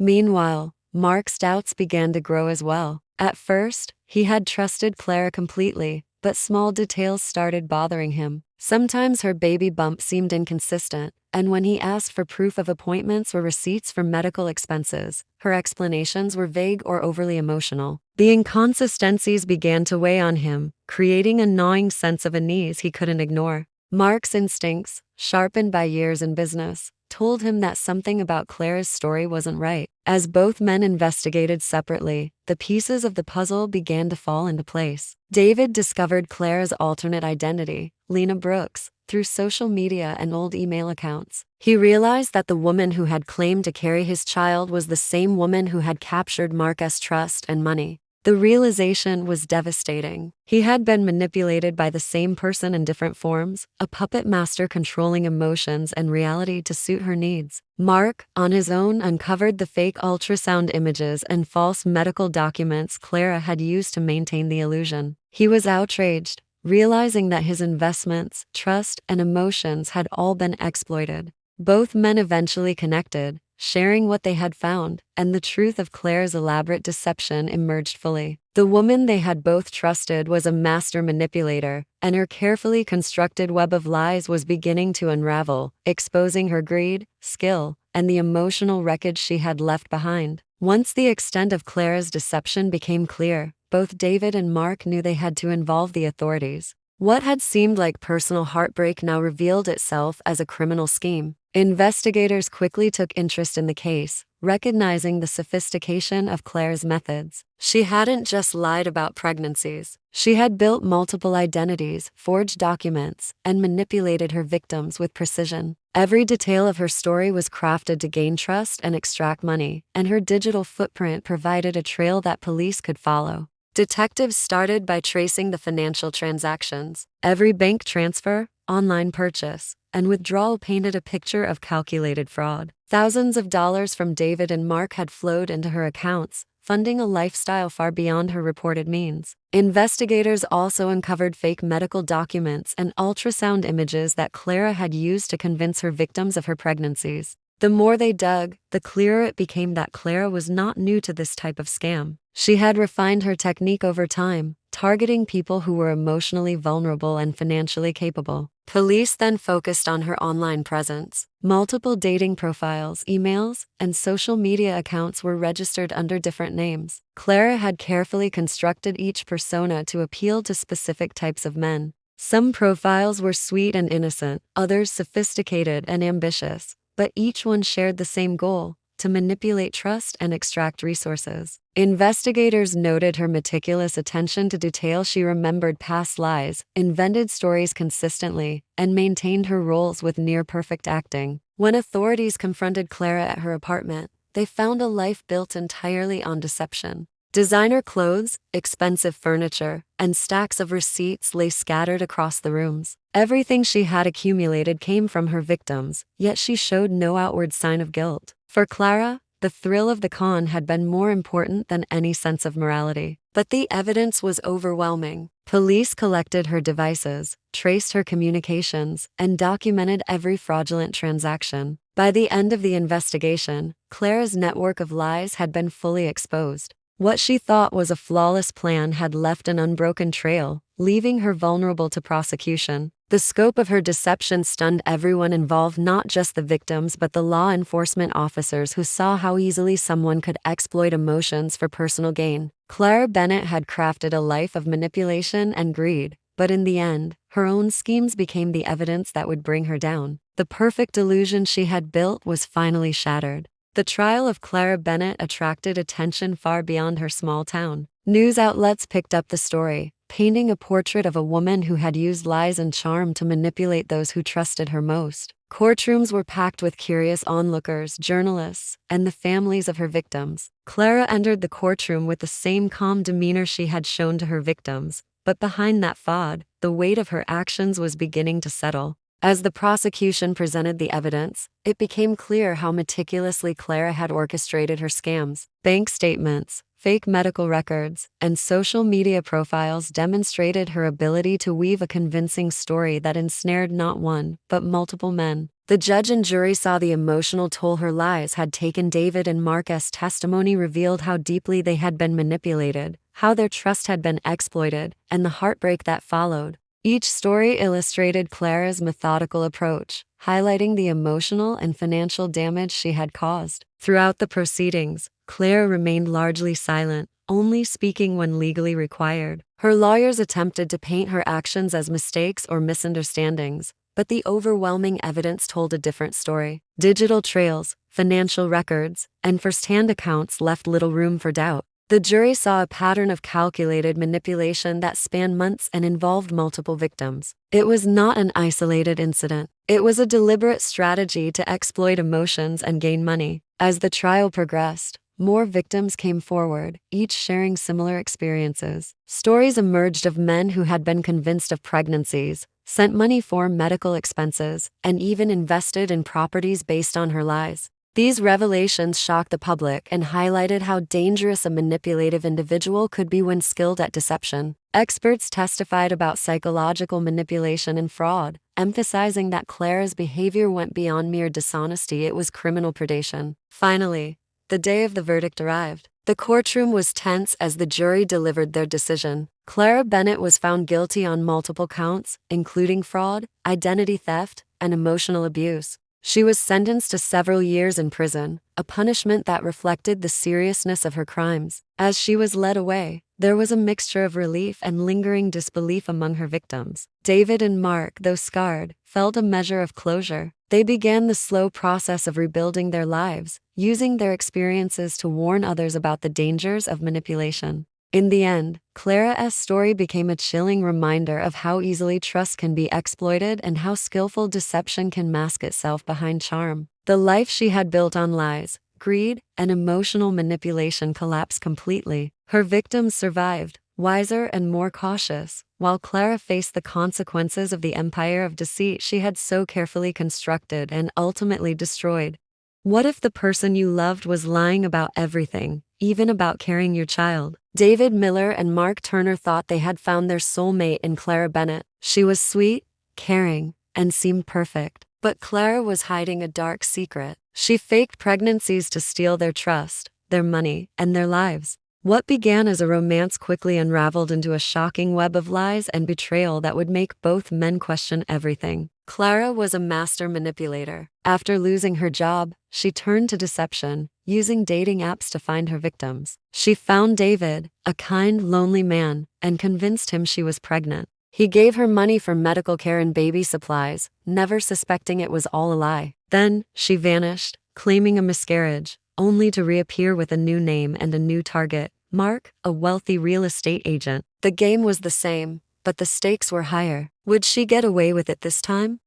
Meanwhile, Mark's doubts began to grow as well. At first, he had trusted Clara completely, but small details started bothering him. Sometimes her baby bump seemed inconsistent, and when he asked for proof of appointments or receipts for medical expenses, her explanations were vague or overly emotional. The inconsistencies began to weigh on him, creating a gnawing sense of unease he couldn't ignore. Mark's instincts, sharpened by years in business, told him that something about Clara's story wasn't right. As both men investigated separately, the pieces of the puzzle began to fall into place. David discovered Clara's alternate identity, Lena Brooks, through social media and old email accounts. He realized that the woman who had claimed to carry his child was the same woman who had captured Mark's trust and money. The realization was devastating. He had been manipulated by the same person in different forms, a puppet master controlling emotions and reality to suit her needs. Mark, on his own, uncovered the fake ultrasound images and false medical documents Clara had used to maintain the illusion. He was outraged, realizing that his investments, trust, and emotions had all been exploited. Both men eventually connected, sharing what they had found, and the truth of Clara's elaborate deception emerged fully. The woman they had both trusted was a master manipulator, and her carefully constructed web of lies was beginning to unravel, exposing her greed, skill, and the emotional wreckage she had left behind. Once the extent of Clara's deception became clear, both David and Mark knew they had to involve the authorities. What had seemed like personal heartbreak now revealed itself as a criminal scheme. Investigators quickly took interest in the case, recognizing the sophistication of Clara's methods. She hadn't just lied about pregnancies. She had built multiple identities, forged documents, and manipulated her victims with precision. Every detail of her story was crafted to gain trust and extract money, and her digital footprint provided a trail that police could follow. Detectives started by tracing the financial transactions. Every bank transfer, online purchase, and withdrawal painted a picture of calculated fraud. Thousands of dollars from David and Mark had flowed into her accounts, funding a lifestyle far beyond her reported means. Investigators also uncovered fake medical documents and ultrasound images that Clara had used to convince her victims of her pregnancies. The more they dug, the clearer it became that Clara was not new to this type of scam. She had refined her technique over time, targeting people who were emotionally vulnerable and financially capable. Police then focused on her online presence. Multiple dating profiles, emails, and social media accounts were registered under different names. Clara had carefully constructed each persona to appeal to specific types of men. Some profiles were sweet and innocent, others sophisticated and ambitious, but each one shared the same goal: to manipulate trust and extract resources. Investigators noted her meticulous attention to detail. She remembered past lies, invented stories consistently, and maintained her roles with near-perfect acting. When authorities confronted Clara at her apartment, they found a life built entirely on deception. Designer clothes, expensive furniture, and stacks of receipts lay scattered across the rooms. Everything she had accumulated came from her victims, yet she showed no outward sign of guilt. For Clara, the thrill of the con had been more important than any sense of morality. But the evidence was overwhelming. Police collected her devices, traced her communications, and documented every fraudulent transaction. By the end of the investigation, Clara's network of lies had been fully exposed. What she thought was a flawless plan had left an unbroken trail, leaving her vulnerable to prosecution. The scope of her deception stunned everyone involved, not just the victims but the law enforcement officers who saw how easily someone could exploit emotions for personal gain. Clara Bennett had crafted a life of manipulation and greed, but in the end, her own schemes became the evidence that would bring her down. The perfect illusion she had built was finally shattered. The trial of Clara Bennett attracted attention far beyond her small town. News outlets picked up the story, painting a portrait of a woman who had used lies and charm to manipulate those who trusted her most. Courtrooms were packed with curious onlookers, journalists, and the families of her victims. Clara entered the courtroom with the same calm demeanor she had shown to her victims, but behind that facade, the weight of her actions was beginning to settle. As the prosecution presented the evidence, it became clear how meticulously Clara had orchestrated her scams. Bank statements, fake medical records, and social media profiles demonstrated her ability to weave a convincing story that ensnared not one, but multiple men. The judge and jury saw the emotional toll her lies had taken. David and Mark's testimony revealed how deeply they had been manipulated, how their trust had been exploited, and the heartbreak that followed. Each story illustrated Clara's methodical approach, highlighting the emotional and financial damage she had caused. Throughout the proceedings, Clara remained largely silent, only speaking when legally required. Her lawyers attempted to paint her actions as mistakes or misunderstandings, but the overwhelming evidence told a different story. Digital trails, financial records, and first-hand accounts left little room for doubt. The jury saw a pattern of calculated manipulation that spanned months and involved multiple victims. It was not an isolated incident. It was a deliberate strategy to exploit emotions and gain money. As the trial progressed, more victims came forward, each sharing similar experiences. Stories emerged of men who had been convinced of pregnancies, sent money for medical expenses, and even invested in properties based on her lies. These revelations shocked the public and highlighted how dangerous a manipulative individual could be when skilled at deception. Experts testified about psychological manipulation and fraud, emphasizing that Clara's behavior went beyond mere dishonesty. It was criminal predation. Finally, the day of the verdict arrived. The courtroom was tense as the jury delivered their decision. Clara Bennett was found guilty on multiple counts, including fraud, identity theft, and emotional abuse. She was sentenced to several years in prison, a punishment that reflected the seriousness of her crimes. As she was led away, there was a mixture of relief and lingering disbelief among her victims. David and Mark, though scarred, felt a measure of closure. They began the slow process of rebuilding their lives, using their experiences to warn others about the dangers of manipulation. In the end, Clara's story became a chilling reminder of how easily trust can be exploited and how skillful deception can mask itself behind charm. The life she had built on lies, greed, and emotional manipulation collapsed completely. Her victims survived, wiser and more cautious, while Clara faced the consequences of the empire of deceit she had so carefully constructed and ultimately destroyed. What if the person you loved was lying about everything, even about carrying your child? David Miller and Mark Turner thought they had found their soulmate in Clara Bennett. She was sweet, caring, and seemed perfect. But Clara was hiding a dark secret. She faked pregnancies to steal their trust, their money, and their lives. What began as a romance quickly unraveled into a shocking web of lies and betrayal that would make both men question everything. Clara was a master manipulator. After losing her job, she turned to deception, using dating apps to find her victims. She found David, a kind, lonely man, and convinced him she was pregnant. He gave her money for medical care and baby supplies, never suspecting it was all a lie. Then, she vanished, claiming a miscarriage, only to reappear with a new name and a new target, Mark, a wealthy real estate agent. The game was the same, but the stakes were higher. Would she get away with it this time?